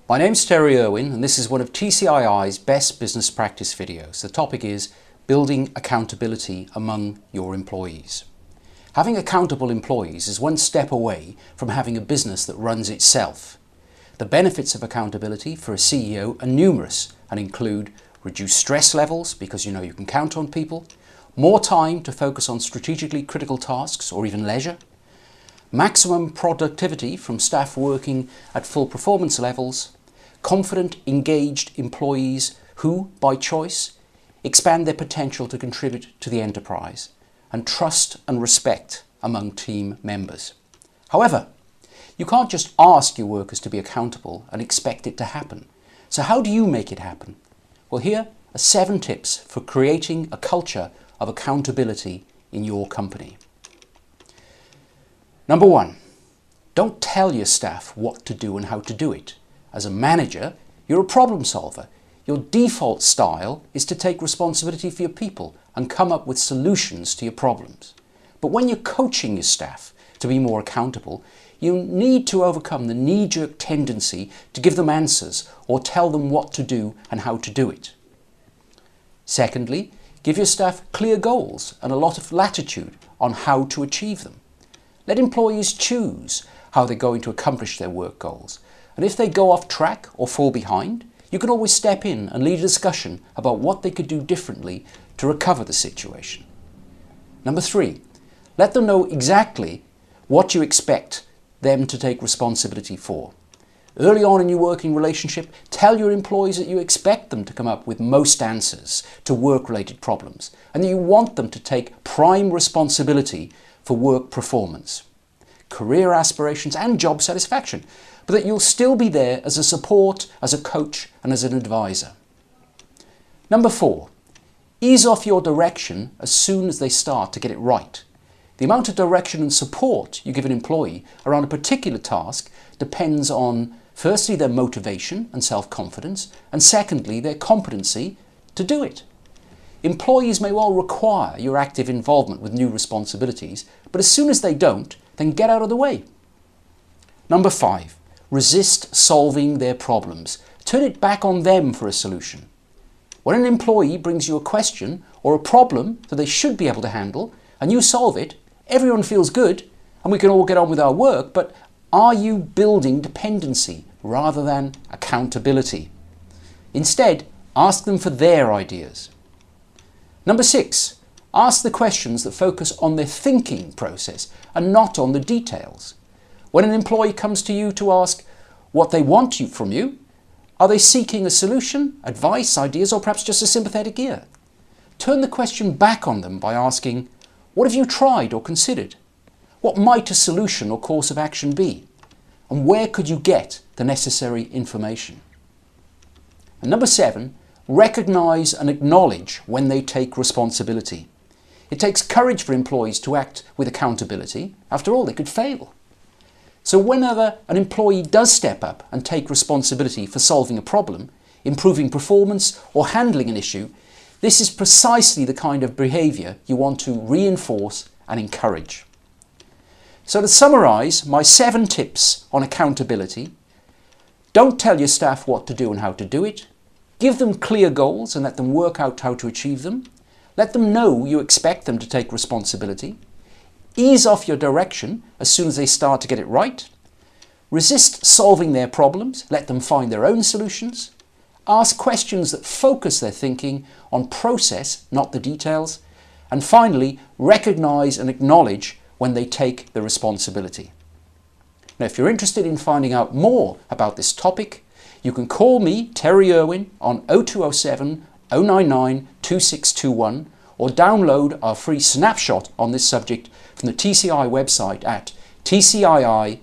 My name's Terry Irwin and this is one of TCII's Best Business Practice videos. The topic is building accountability among your employees. Having accountable employees is one step away from having a business that runs itself. The benefits of accountability for a CEO are numerous and include reduced stress levels because you know you can count on people, more time to focus on strategically critical tasks or even leisure, maximum productivity from staff working at full performance levels, confident, engaged employees who, by choice, expand their potential to contribute to the enterprise, and trust and respect among team members. However, you can't just ask your workers to be accountable and expect it to happen. So how do you make it happen? Well, here are 7 tips for creating a culture of accountability in your company. Number 1, don't tell your staff what to do and how to do it. As a manager, you're a problem solver. Your default style is to take responsibility for your people and come up with solutions to your problems. But when you're coaching your staff to be more accountable, you need to overcome the knee-jerk tendency to give them answers or tell them what to do and how to do it. Secondly, give your staff clear goals and a lot of latitude on how to achieve them. Let employees choose how they're going to accomplish their work goals. And if they go off track or fall behind, you can always step in and lead a discussion about what they could do differently to recover the situation. Number 3, let them know exactly what you expect them to take responsibility for. Early on in your working relationship, tell your employees that you expect them to come up with most answers to work-related problems and that you want them to take prime responsibility for work performance, career aspirations and job satisfaction, but that you'll still be there as a support, as a coach and as an advisor. Number 4, ease off your direction as soon as they start to get it right. The amount of direction and support you give an employee around a particular task depends on, firstly, their motivation and self-confidence, and secondly, their competency to do it. Employees may well require your active involvement with new responsibilities, but as soon as they don't, then get out of the way. Number 5, resist solving their problems. Turn it back on them for a solution. When an employee brings you a question or a problem that they should be able to handle and you solve it, everyone feels good and we can all get on with our work, but are you building dependency rather than accountability? Instead, ask them for their ideas. Number 6, ask the questions that focus on their thinking process and not on the details. When an employee comes to you to ask what they want from you, are they seeking a solution, advice, ideas, or perhaps just a sympathetic ear? Turn the question back on them by asking, what have you tried or considered? What might a solution or course of action be? And where could you get the necessary information? And number 7, recognize and acknowledge when they take responsibility. It takes courage for employees to act with accountability. After all, they could fail. So whenever an employee does step up and take responsibility for solving a problem, improving performance or handling an issue, this is precisely the kind of behaviour you want to reinforce and encourage. So to summarise my 7 tips on accountability: don't tell your staff what to do and how to do it. Give them clear goals and let them work out how to achieve them. Let them know you expect them to take responsibility. Ease off your direction as soon as they start to get it right. Resist solving their problems. Let them find their own solutions. Ask questions that focus their thinking on process, not the details. And finally, recognize and acknowledge when they take the responsibility. Now, if you're interested in finding out more about this topic, you can call me, Terry Irwin, on 0207 099 2621 or download our free snapshot on this subject from the TCI website at tcii.co.uk.